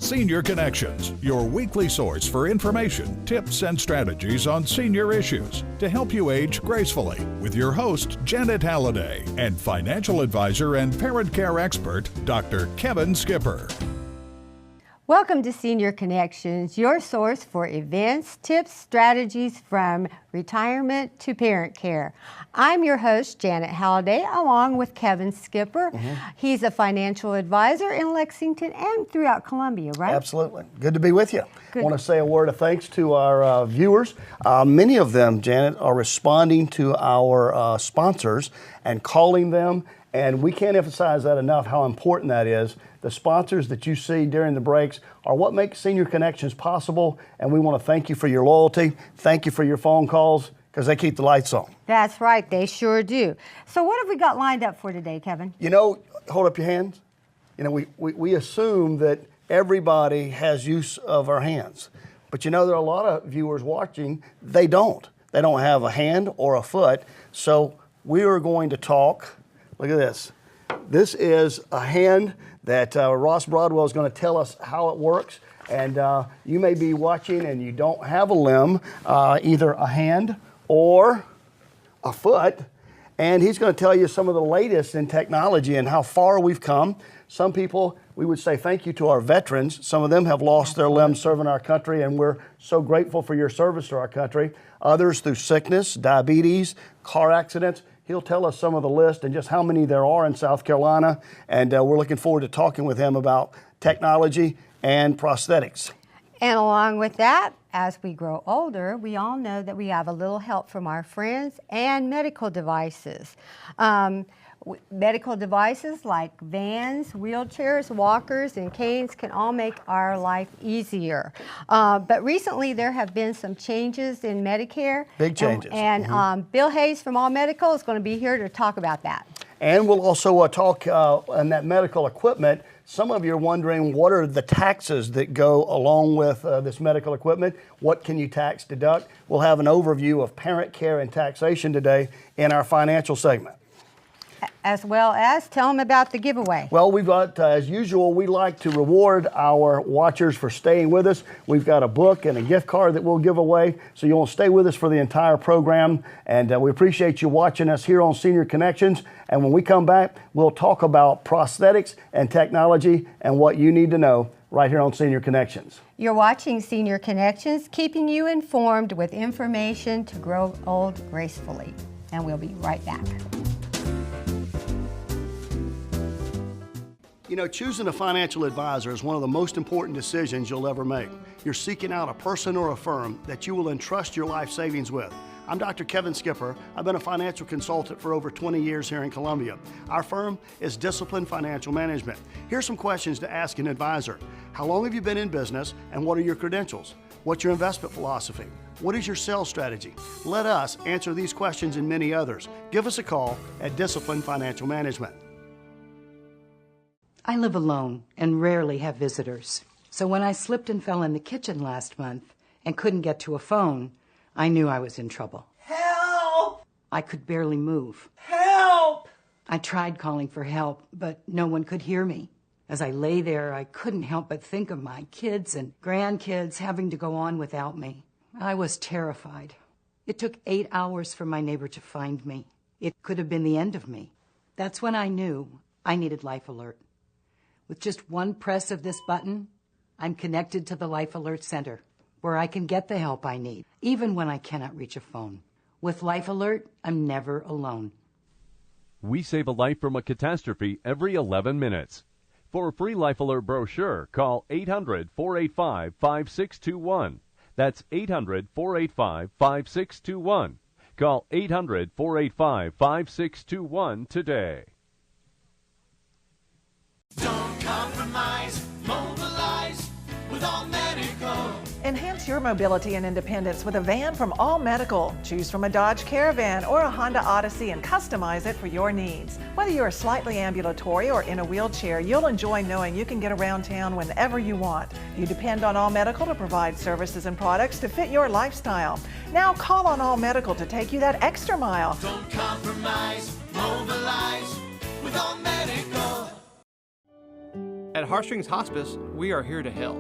Senior Connections, your weekly source for information, tips, and strategies on senior issues to help you age gracefully with your host, Janet Halliday, and financial advisor and parent care expert, Dr. Kevin Skipper. Welcome to Senior Connections, your source for events, tips, strategies from retirement to parent care. I'm your host, Janet Halliday, along with Kevin Skipper. He's a financial advisor in Lexington and throughout Columbia, right? Absolutely. Good to be with you. Good. I want to say a word of thanks to our viewers. Many of them, Janet, are responding to our sponsors and calling them, and we can't emphasize that enough, how important that is. The sponsors that you see during the breaks are what makes Senior Connections possible, and we want to thank you for your loyalty. Thank you for your phone calls, because they keep the lights on. That's right, they sure do. So what have we got lined up for today, Kevin? You know, hold up your hands. You know, we assume that everybody has use of our hands. But you know, there are a lot of viewers watching, they don't. They don't have a hand or a foot. So we are going to talk, look at this. This is a hand that Ross Broadwell is going to tell us how it works. And you may be watching and you don't have a limb, either a hand or a foot. And he's going to tell you some of the latest in technology and how far we've come. Some people, we would say thank you to our veterans. Some of them have lost their limbs serving our country, and we're so grateful for your service to our country. Others through sickness, diabetes, car accidents. He'll tell us some of the list and just how many there are in South Carolina. And we're looking forward to talking with him about technology and prosthetics. And along with that, as we grow older, we all know that we have a little help from our friends and medical devices. Medical devices like vans, wheelchairs, walkers, and canes can all make our life easier. But recently there have been some changes in Medicare. Big changes. And Bill Hayes from All Medical is going to be here to talk about that. And we'll also talk on that medical equipment. Some of you are wondering, what are the taxes that go along with this medical equipment? What can you tax deduct? We'll have an overview of parent care and taxation today in our financial segment. As well as tell them about the giveaway. Well, we've got, as usual, we like to reward our watchers for staying with us. We've got a book and a gift card that we'll give away, so you want to stay with us for the entire program. And we appreciate you watching us here on Senior Connections. And when we come back, we'll talk about prosthetics and technology and what you need to know right here on Senior Connections. You're watching Senior Connections, keeping you informed with information to grow old gracefully. And we'll be right back. You know, choosing a financial advisor is one of the most important decisions you'll ever make. You're seeking out a person or a firm that you will entrust your life savings with. I'm Dr. Kevin Skipper. I've been a financial consultant for over 20 years here in Columbia. Our firm is Discipline Financial Management. Here's some questions to ask an advisor. How long have you been in business, and what are your credentials? What's your investment philosophy? What is your sales strategy? Let us answer these questions and many others. Give us a call at Discipline Financial Management. I live alone and rarely have visitors. So when I slipped and fell in the kitchen last month and couldn't get to a phone, I knew I was in trouble. Help! I could barely move. Help! I tried calling for help, but no one could hear me. As I lay there, I couldn't help but think of my kids and grandkids having to go on without me. I was terrified. It took 8 hours for my neighbor to find me. It could have been the end of me. That's when I knew I needed Life Alert. With just one press of this button, I'm connected to the Life Alert Center, where I can get the help I need, even when I cannot reach a phone. With Life Alert, I'm never alone. We save a life from a catastrophe every 11 minutes. For a free Life Alert brochure, call 800-485-5621. That's 800-485-5621. Call 800-485-5621 today. Don't compromise, mobilize with All Medical. Enhance your mobility and independence with a van from All Medical. Choose from a Dodge Caravan or a Honda Odyssey and customize it for your needs. Whether you're slightly ambulatory or in a wheelchair, you'll enjoy knowing you can get around town whenever you want. You depend on All Medical to provide services and products to fit your lifestyle. Now call on All Medical to take you that extra mile. Don't compromise, mobilize with All Medical. At Heartstrings Hospice, we are here to help.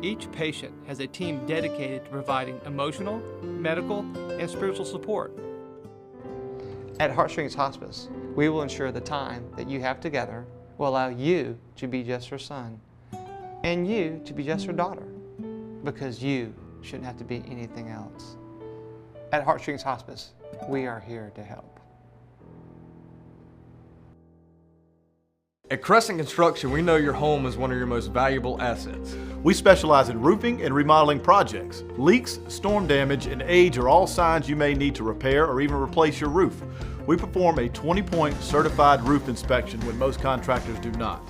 Each patient has a team dedicated to providing emotional, medical, and spiritual support. At Heartstrings Hospice, we will ensure the time that you have together will allow you to be just her son and you to be just her daughter, because you shouldn't have to be anything else. At Heartstrings Hospice, we are here to help. At Crescent Construction, we know your home is one of your most valuable assets. We specialize in roofing and remodeling projects. Leaks, storm damage, and age are all signs you may need to repair or even replace your roof. We perform a 20-point certified roof inspection when most contractors do not.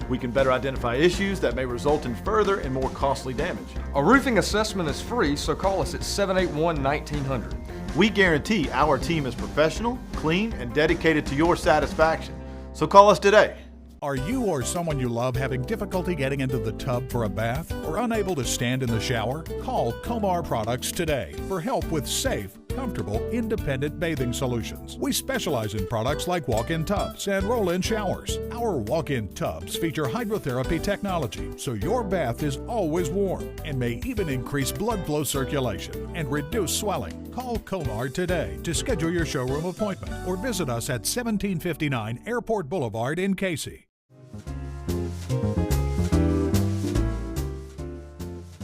We can better identify issues that may result in further and more costly damage. A roofing assessment is free, so call us at 781-1900. We guarantee our team is professional, clean, and dedicated to your satisfaction. So call us today. Are you or someone you love having difficulty getting into the tub for a bath or unable to stand in the shower? Call Comar Products today for help with safe, comfortable, independent bathing solutions. We specialize in products like walk-in tubs and roll-in showers. Our walk-in tubs feature hydrotherapy technology, so your bath is always warm and may even increase blood flow circulation and reduce swelling. Call Comar today to schedule your showroom appointment or visit us at 1759 Airport Boulevard in Casey.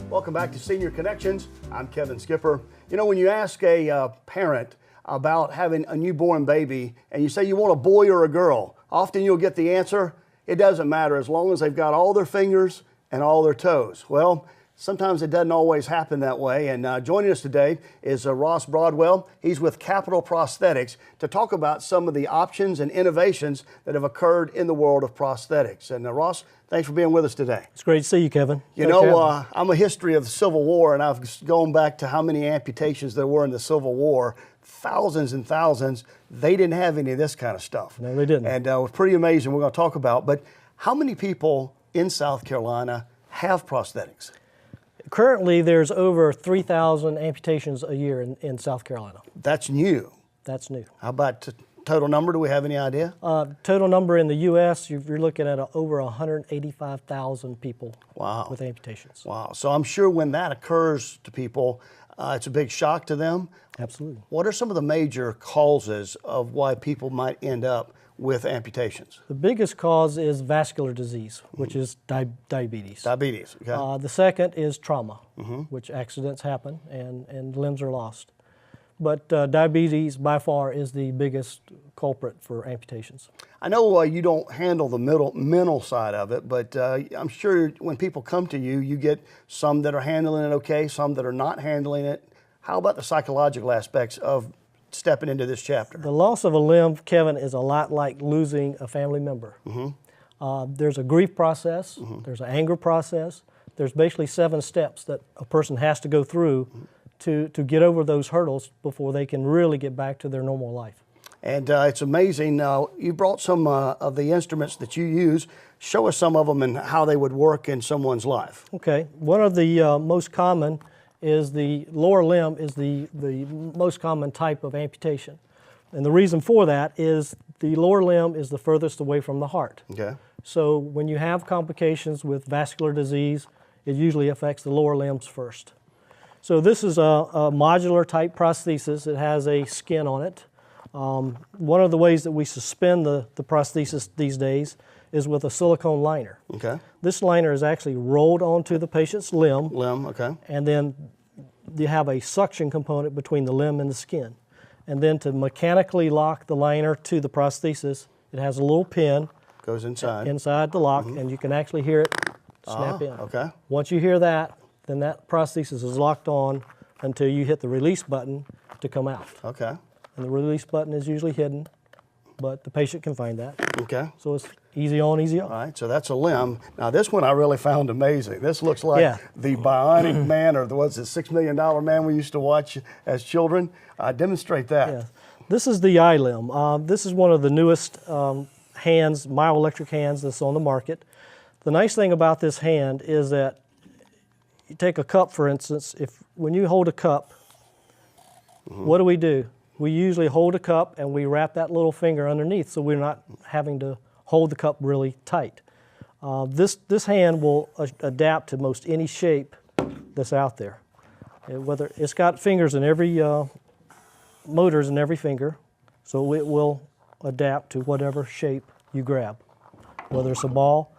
Welcome back to Senior Connections. I'm Kevin Skipper. You know, when you ask a parent about having a newborn baby and you say you want a boy or a girl, often you'll get the answer, it doesn't matter as long as they've got all their fingers and all their toes. Well, sometimes it doesn't always happen that way. And joining us today is Ross Broadwell. He's with Captial Prosthetics to talk about some of the options and innovations that have occurred in the world of prosthetics. And Ross, thanks for being with us today. It's great to see you, Kevin. You know, I'm a history of the Civil War, and I've gone back to how many amputations there were in the Civil War. Thousands and thousands. They didn't have any of this kind of stuff. No, they didn't. And it was pretty amazing. We're going to talk about. But how many people in South Carolina have prosthetics? Currently, there's over 3,000 amputations a year in South Carolina. That's new. That's new. How about total number? Do we have any idea? Total number in the U.S., you're looking at over 185,000 people with amputations. Wow. So I'm sure when that occurs to people, it's a big shock to them. Absolutely. What are some of the major causes of why people might end up with amputations? The biggest cause is vascular disease, which is diabetes. Diabetes, okay. The second is trauma, which accidents happen and limbs are lost. But diabetes by far is the biggest culprit for amputations. I know you don't handle the mental side of it, but I'm sure when people come to you, you get some that are handling it okay, some that are not handling it. How about the psychological aspects of stepping into this chapter? The loss of a limb, Kevin, is a lot like losing a family member. There's a grief process, there's an anger process, there's basically 7 steps that a person has to go through to get over those hurdles before they can really get back to their normal life. And it's amazing. You brought some of the instruments that you use. Show us some of them and how they would work in someone's life. Okay. One of the most common is the lower limb is the most common type of amputation. And the reason for that is the lower limb is the furthest away from the heart. Okay. So when you have complications with vascular disease, it usually affects the lower limbs first. So this is a modular type prosthesis. It has a skin on it. One of the ways that we suspend the prosthesis these days is with a silicone liner. Okay. This liner is actually rolled onto the patient's limb. Okay. And then you have a suction component between the limb and the skin. And then to mechanically lock the liner to the prosthesis, it has a little pin. Goes inside. Inside the lock, and you can actually hear it snap in. Okay. Once you hear that, then that prosthesis is locked on until you hit the release button to come out. Okay. And the release button is usually hidden, but the patient can find that. Okay. So it's easy on, easy off. All right, so that's a limb. Now this one I really found amazing. This looks like the Bionic Man, or what's the $6 Million Man we used to watch as children. Demonstrate that. Yeah. This is the eye limb. This is one of the newest hands, myoelectric hands that's on the market. The nice thing about this hand is that you take a cup, for instance. When you hold a cup, what do? We usually hold a cup and we wrap that little finger underneath so we're not having to hold the cup really tight. This hand will adapt to most any shape that's out there. Whether it's got fingers in every motors in every finger, so it will adapt to whatever shape you grab. Whether it's a ball,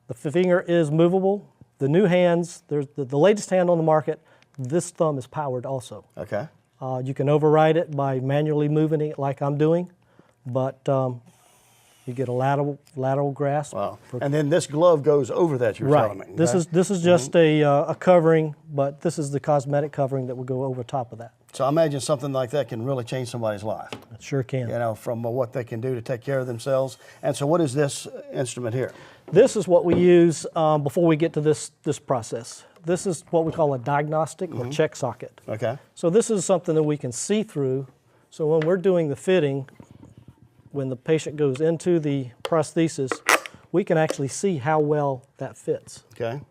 the finger is movable. The new hands, there's the latest hand on the market. This thumb is powered also. Okay. You can override it by manually moving it like I'm doing, but you get a lateral grasp. Wow. And then this glove goes over that, you're telling me. This is just a covering, but this is the cosmetic covering that will go over top of that. So I imagine something like that can really change somebody's life. It sure can. You know, from what they can do to take care of themselves. And so what is this instrument here? This is what we use before we get to this process. This is what we call a diagnostic or check socket. Okay. So this is something that we can see through. So when we're doing the fitting, when the patient goes into the prosthesis, we can actually see how well that fits. Okay.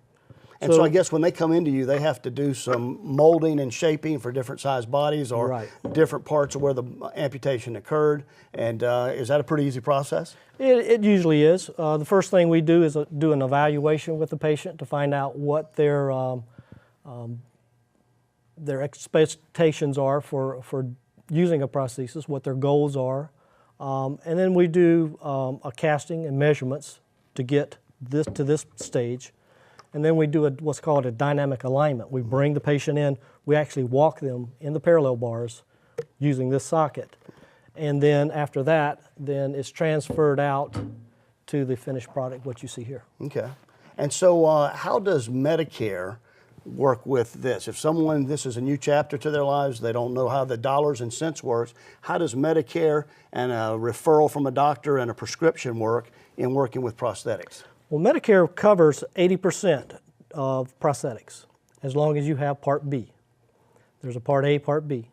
And so I guess when they come into you, they have to do some molding and shaping for different size bodies or different parts of where the amputation occurred. And is that a pretty easy process? It usually is. The first thing we do is do an evaluation with the patient to find out what their expectations are for using a prosthesis, what their goals are. And then we do a casting and measurements to get this to this stage. And then we do what's called a dynamic alignment. We bring the patient in, we actually walk them in the parallel bars using this socket. And then after that, then it's transferred out to the finished product, what you see here. Okay. And so how does Medicare work with this? If this is a new chapter to their lives, they don't know how the dollars and cents works, how does Medicare and a referral from a doctor and a prescription work in working with prosthetics? Well, Medicare covers 80% of prosthetics as long as you have Part B. There's a Part A, Part B.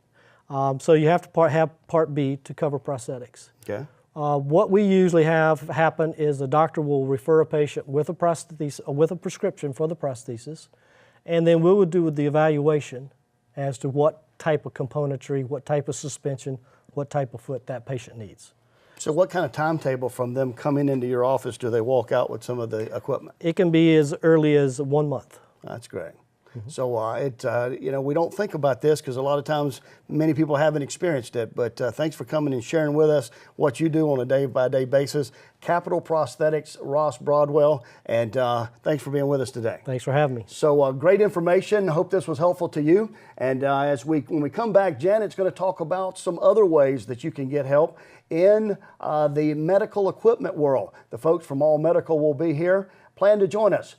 So you have to have Part B to cover prosthetics. Okay. What we usually have happen is a doctor will refer a patient with a prescription for the prosthesis, and then we will do the evaluation as to what type of componentry, what type of suspension, what type of foot that patient needs. So what kind of timetable from them coming into your office do they walk out with some of the equipment? It can be as early as 1 month. That's great. So we don't think about this because a lot of times many people haven't experienced it, but thanks for coming and sharing with us what you do on a day-by-day basis. Captial Prosthetics, Ross Broadwell, and thanks for being with us today. Thanks for having me. So great information. Hope this was helpful to you. And when we come back, Janet's going to talk about some other ways that you can get help in the medical equipment world. The folks from All Medical will be here. Plan to join us.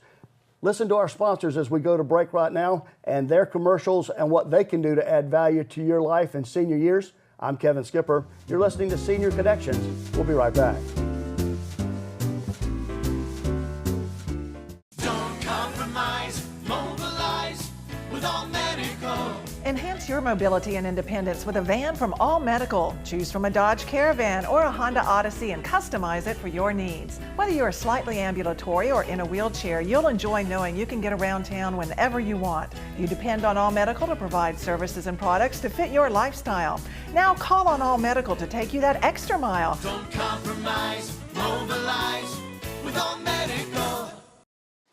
Listen to our sponsors as we go to break right now and their commercials and what they can do to add value to your life in senior years. I'm Kevin Skipper. You're listening to Senior Connections. We'll be right back. Don't compromise, mobilize with All Medical. Enhance your mobility and independence with a van from All Medical. Choose from a Dodge Caravan or a Honda Odyssey and customize it for your needs. Whether you're slightly ambulatory or in a wheelchair, you'll enjoy knowing you can get around town whenever you want. You depend on All Medical to provide services and products to fit your lifestyle. Now call on All Medical to take you that extra mile. Don't compromise, mobilize with All Medical.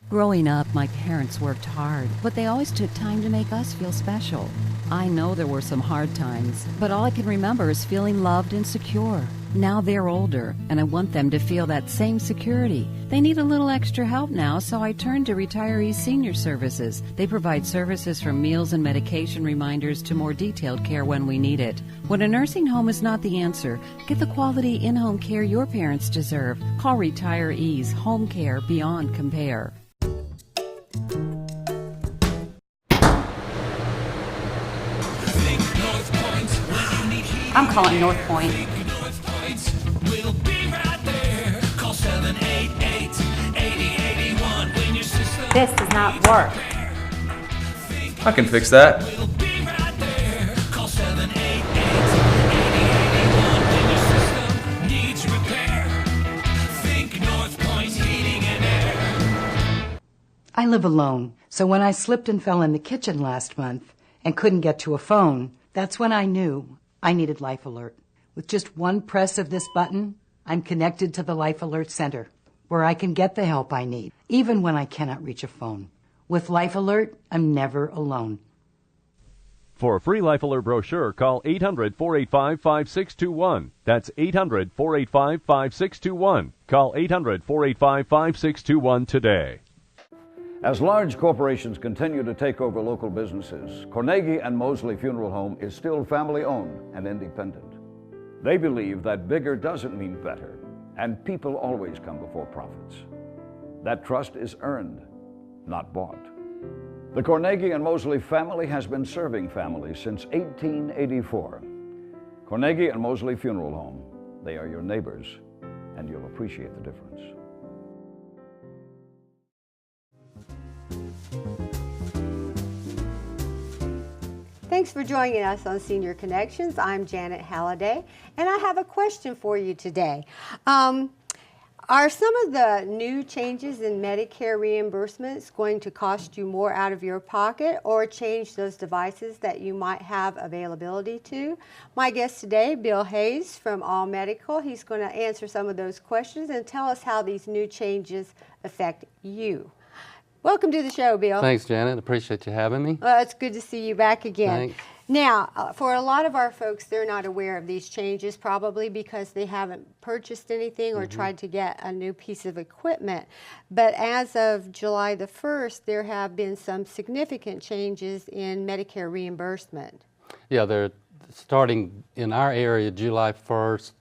Growing up, my parents worked hard, but they always took time to make us feel special. I know there were some hard times, but all I can remember is feeling loved and secure. Now they're older, and I want them to feel that same security. They need a little extra help now, so I turned to Retirees Senior Services. They provide services from meals and medication reminders to more detailed care when we need it. When a nursing home is not the answer, get the quality in-home care your parents deserve. Call Retirees Home Care Beyond Compare. I'm calling North Point. We'll be right there. Call 788-8081 when your system. This does not work. I can fix that. We'll be right there. Call 788-8081 when your system needs repair. Think North Point Heating and Air. I live alone, so when I slipped and fell in the kitchen last month and couldn't get to a phone, that's when I knew I needed Life Alert. With just one press of this button, I'm connected to the Life Alert Center. where I can get the help I need, even when I cannot reach a phone. With Life Alert, I'm never alone. For a free Life Alert brochure, call 800-485-5621. That's 800-485-5621. Call 800-485-5621 today. As large corporations continue to take over local businesses, Carnegie and Mosley Funeral Home is still family-owned and independent. They believe that bigger doesn't mean better, and people always come before profits. That trust is earned, not bought. The Carnegie and Mosley family has been serving families since 1884. Carnegie and Mosley Funeral Home. They are your neighbors, and you'll appreciate the difference. Thanks for joining us on Senior Connections. I'm Janet Halliday, and I have a question for you today. Are some of the new changes in Medicare reimbursements going to cost you more out of your pocket or change those devices that you might have availability to? My guest today, Bill Hayes from All Medical, he's going to answer some of those questions and tell us how these new changes affect you. Welcome to the show, Bill. Thanks, Janet. Appreciate you having me. Well, it's good to see you back again. Thanks. Now, for a lot of our folks, they're not aware of these changes, probably because they haven't purchased anything or tried to get a new piece of equipment. But as of July the 1st, there have been some significant changes in Medicare reimbursement. Yeah, they're starting in our area July 1st,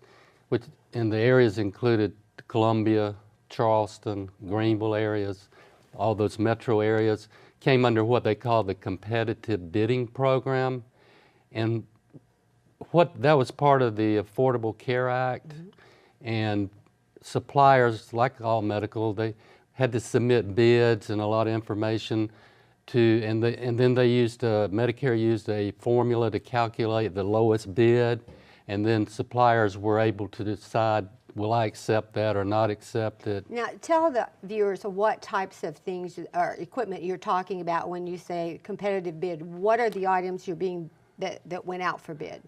which in the areas included Columbia, Charleston, Greenville areas, all those metro areas, came under what they call the competitive bidding program. And that was part of the Affordable Care Act, and suppliers like All Medical, they had to submit bids and a lot of information to, and then they used Medicare used a formula to calculate the lowest bid, and then suppliers were able to decide, will I accept that or not accept it? Now, tell the viewers what types of things or equipment you're talking about when you say competitive bid. What are the items that went out for bid?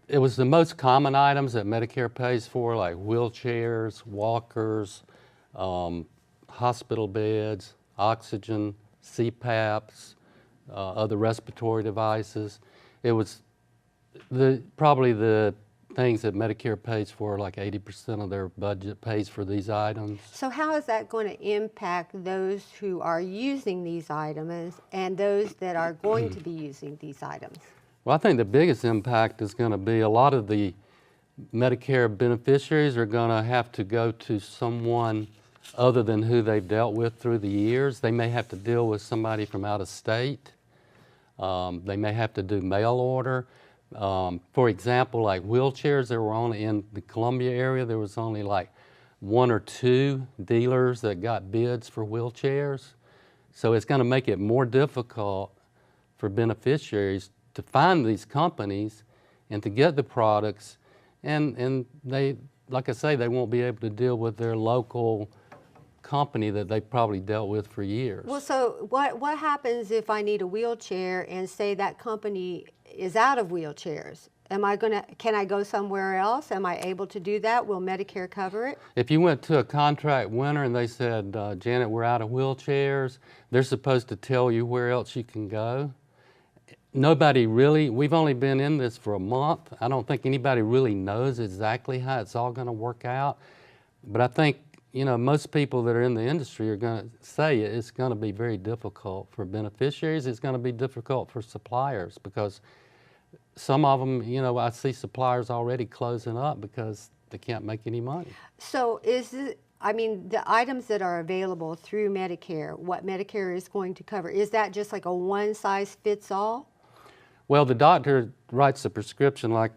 It was the most common items that Medicare pays for, like wheelchairs, walkers, hospital beds, oxygen, CPAPs, other respiratory devices. It was probably the things that Medicare pays for, like 80% of their budget pays for these items. So how is that going to impact those who are using these items and those that are going to be using these items? Well, I think the biggest impact is going to be a lot of the Medicare beneficiaries are going to have to go to someone other than who they've dealt with through the years. They may have to deal with somebody from out of state. They may have to do mail order. For example, like wheelchairs, there were only in the Columbia area, there was only like 1 or 2 dealers that got bids for wheelchairs. So it's going to make it more difficult for beneficiaries to find these companies and to get the products, and they, like I say, they won't be able to deal with their local company that they probably dealt with for years. Well, so what happens if I need a wheelchair and say that company is out of wheelchairs? Can I go somewhere else? Am I able to do that? Will Medicare cover it? If you went to a contract winner and they said, Janet, we're out of wheelchairs, they're supposed to tell you where else you can go. Nobody really, we've only been in this for a month. I don't think anybody really knows exactly how it's all going to work out. But I think, you know, most people that are in the industry are going to say it's going to be very difficult for beneficiaries. It's going to be difficult for suppliers because some of them, you know, I see suppliers already closing up because they can't make any money. So the items that are available through Medicare, what Medicare is going to cover, is that just like a one-size-fits-all? Well, the doctor writes a prescription, like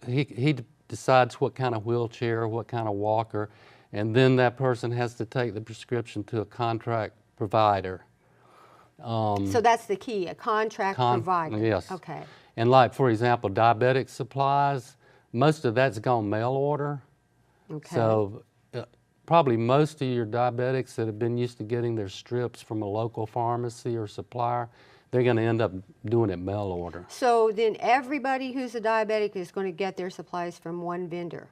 he decides what kind of wheelchair, what kind of walker, and then that person has to take the prescription to a contract provider. So that's the key, a contract provider. Yes. Okay. And like, for example, diabetic supplies, most of that's gone mail order. Okay. So probably most of your diabetics that have been used to getting their strips from a local pharmacy or supplier, they're going to end up doing it mail order. So then everybody who's a diabetic is going to get their supplies from one vendor?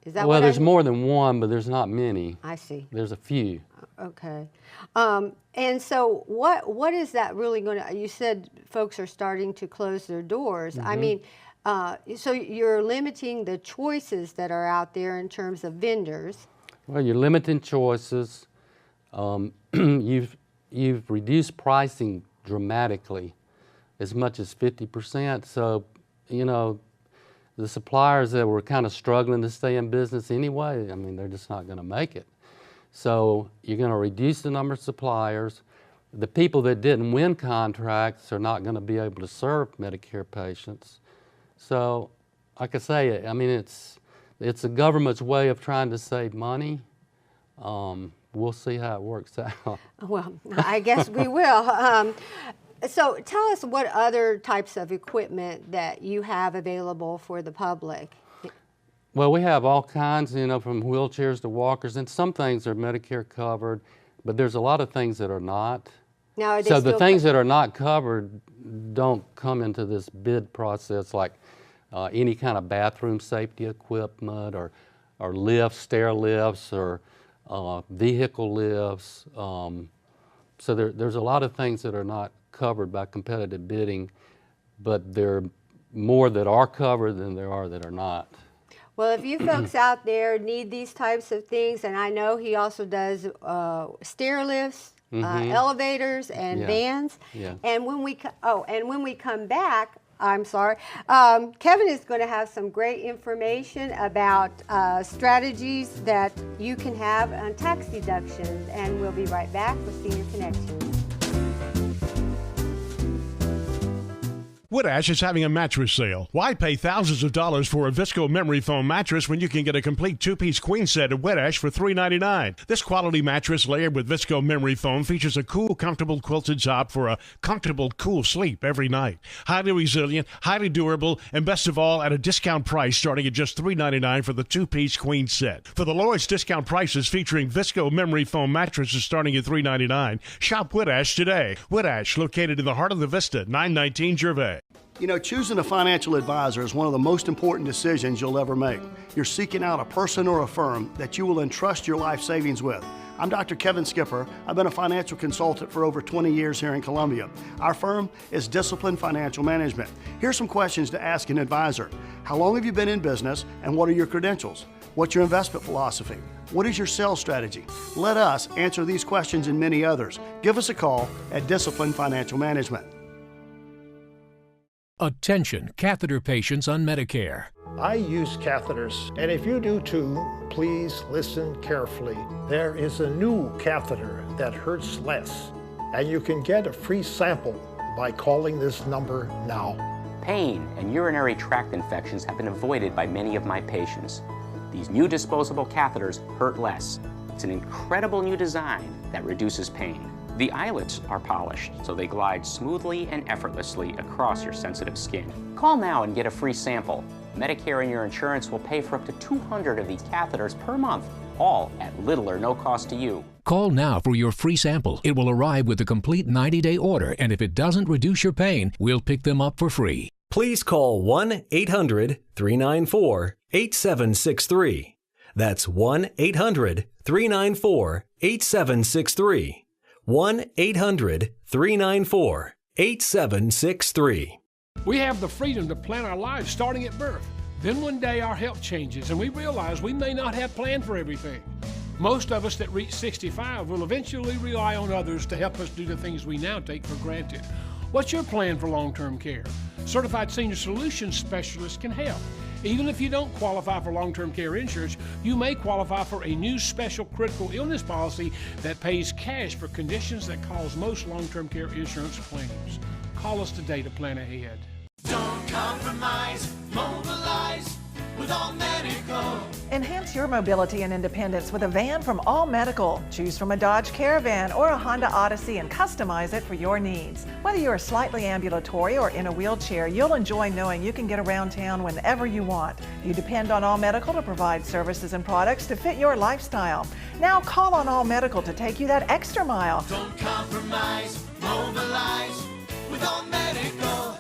Is that well, what there's more than one, but there's not many. I see. There's a few. Okay. And so what is that really going to, you said folks are starting to close their doors. I mean, so you're limiting the choices that are out there in terms of vendors. Well, you're limiting choices. You've reduced pricing dramatically, as much as 50%. So, you know, the suppliers that were kind of struggling to stay in business anyway, I mean, they're just not going to make it. So you're going to reduce the number of suppliers. The people that didn't win contracts are not going to be able to serve Medicare patients. So, like I say, I mean, it's the government's way of trying to save money. We'll see how it works out. Well, I guess we will. So tell us what other types of equipment that you have available for the public. Well, we have all kinds, you know, from wheelchairs to walkers, and some things are Medicare covered, but there's a lot of things that are not. Now, are they so the still things that are not covered don't come into this bid process, like any kind of bathroom safety equipment or lifts, stair lifts, or vehicle lifts. So there's a lot of things that are not covered by competitive bidding, but there are more that are covered than there are that are not. Well, if you folks out there need these types of things, and I know he also does stair lifts, elevators, and vans. Yeah. And when we come back, I'm sorry, Kevin is going to have some great information about strategies that you can have on tax deductions, and we'll be right back with Senior Connections. Woodash is having a mattress sale. Why pay thousands of dollars for a Visco memory foam mattress when you can get a complete two-piece queen set at Woodash for $3.99? This quality mattress layered with Visco memory foam features a cool, comfortable quilted top for a comfortable, cool sleep every night. Highly resilient, highly durable, and best of all, at a discount price starting at just $3.99 for the two-piece queen set. For the lowest discount prices featuring Visco memory foam mattresses starting at $3.99, shop Woodash today. Woodash, located in the heart of the Vista, 919 Gervais. You know, choosing a financial advisor is one of the most important decisions you'll ever make. You're seeking out a person or a firm that you will entrust your life savings with. I'm Dr. Kevin Skipper. I've been a financial consultant for over 20 years here in Columbia. Our firm is Discipline Financial Management. Here's some questions to ask an advisor. How long have you been in business, and what are your credentials? What's your investment philosophy? What is your sales strategy? Let us answer these questions and many others. Give us a call at Discipline Financial Management. Attention, catheter patients on Medicare. I use catheters, and if you do too, please listen carefully. There is a new catheter that hurts less, and you can get a free sample by calling this number now. Pain and urinary tract infections have been avoided by many of my patients. These new disposable catheters hurt less. It's an incredible new design that reduces pain. The eyelets are polished, so they glide smoothly and effortlessly across your sensitive skin. Call now and get a free sample. Medicare and your insurance will pay for up to 200 of these catheters per month, all at little or no cost to you. Call now for your free sample. It will arrive with a complete 90-day order, and if it doesn't reduce your pain, we'll pick them up for free. Please call 1-800-394-8763. That's 1-800-394-8763. 1-800-394-8763. We have the freedom to plan our lives starting at birth. Then one day our health changes and we realize we may not have planned for everything. Most of us that reach 65 will eventually rely on others to help us do the things we now take for granted. What's your plan for long-term care? Certified Senior Solutions Specialists can help. Even if you don't qualify for long-term care insurance, you may qualify for a new special critical illness policy that pays cash for conditions that cause most long-term care insurance claims. Call us today to plan ahead. Don't compromise, mobilize with All Medical. Enhance your mobility and independence with a van from All Medical. Choose from a Dodge Caravan or a Honda Odyssey and customize it for your needs. Whether you're slightly ambulatory or in a wheelchair, you'll enjoy knowing you can get around town whenever you want. You depend on All Medical to provide services and products to fit your lifestyle. Now call on All Medical to take you that extra mile. Don't compromise, mobilize with All Medical.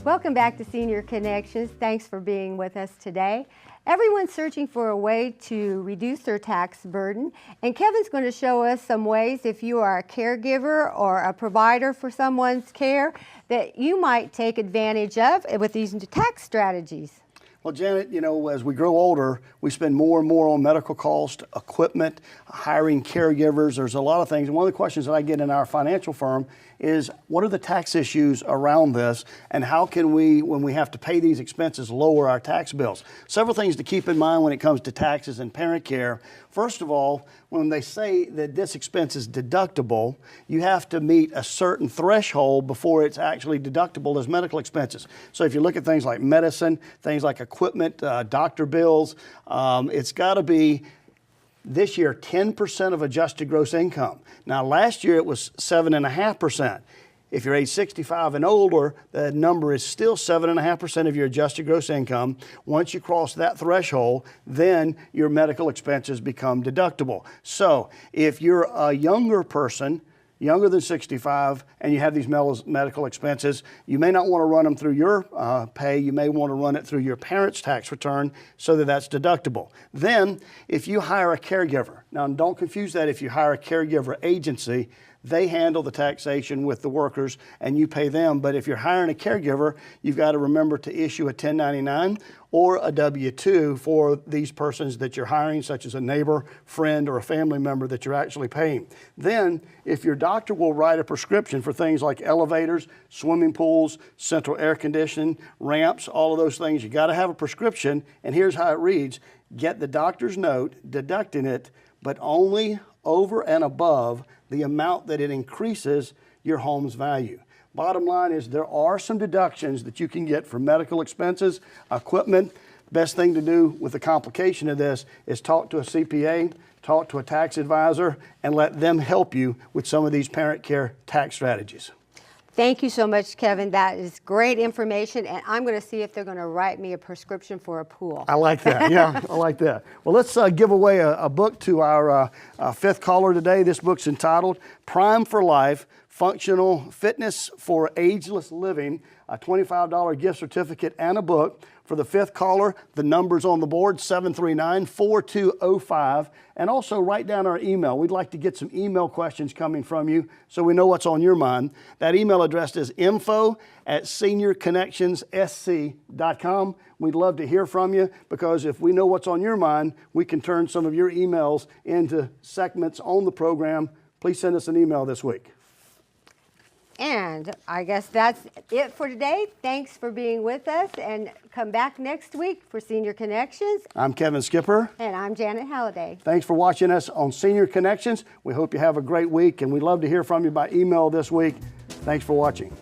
Welcome back to Senior Connections. Thanks for being with us today. Everyone's searching for a way to reduce their tax burden, and Kevin's going to show us some ways, if you are a caregiver or a provider for someone's care, that you might take advantage of with these tax strategies. Well, Janet, you know, as we grow older, we spend more and more on medical cost, equipment, hiring caregivers. There's a lot of things. And one of the questions that I get in our financial firm is, what are the tax issues around this, and how can we, when we have to pay these expenses, lower our tax bills? Several things to keep in mind when it comes to taxes and parent care. First of all, when they say that this expense is deductible, you have to meet a certain threshold before it's actually deductible as medical expenses. So if you look at things like medicine, things like equipment, doctor bills, it's got to be this year 10% of adjusted gross income. Now last year it was 7.5%. If you're age 65 and older, the number is still 7.5% of your adjusted gross income. Once you cross that threshold, then your medical expenses become deductible. So if you're a younger person, younger than 65, and you have these medical expenses, you may not want to run them through your pay. You may want to run it through your parents' tax return so that that's deductible. Then, if you hire a caregiver, now don't confuse that if you hire a caregiver agency, they handle the taxation with the workers and you pay them. But if you're hiring a caregiver, you've got to remember to issue a 1099 or a W-2 for these persons that you're hiring, such as a neighbor, friend, or a family member that you're actually paying. Then, if your doctor will write a prescription for things like elevators, swimming pools, central air conditioning, ramps, all of those things, you got to have a prescription. And here's how it reads: get the doctor's note deducting it, but only over and above the amount that it increases your home's value. Bottom line is there are some deductions that you can get for medical expenses, equipment. Best thing to do with the complication of this is talk to a CPA, talk to a tax advisor, and let them help you with some of these parent care tax strategies. Thank you so much, Kevin. That is great information, and I'm going to see if they're going to write me a prescription for a pool. I like that. Yeah, I like that. Well, let's give away a book to our fifth caller today. This book's entitled Prime for Life, Functional Fitness for Ageless Living, a $25 gift certificate and a book. For the fifth caller, the number's on the board, 739-4205. And also write down our email. We'd like to get some email questions coming from you so we know what's on your mind. That email address is info@seniorconnectionssc.com. We'd love to hear from you, because if we know what's on your mind, we can turn some of your emails into segments on the program. Please send us an email this week. And I guess that's it for today. Thanks for being with us, and come back next week for Senior Connections. I'm Kevin Skipper. And I'm Janet Halliday. Thanks for watching us on Senior Connections. We hope you have a great week, and we'd love to hear from you by email this week. Thanks for watching.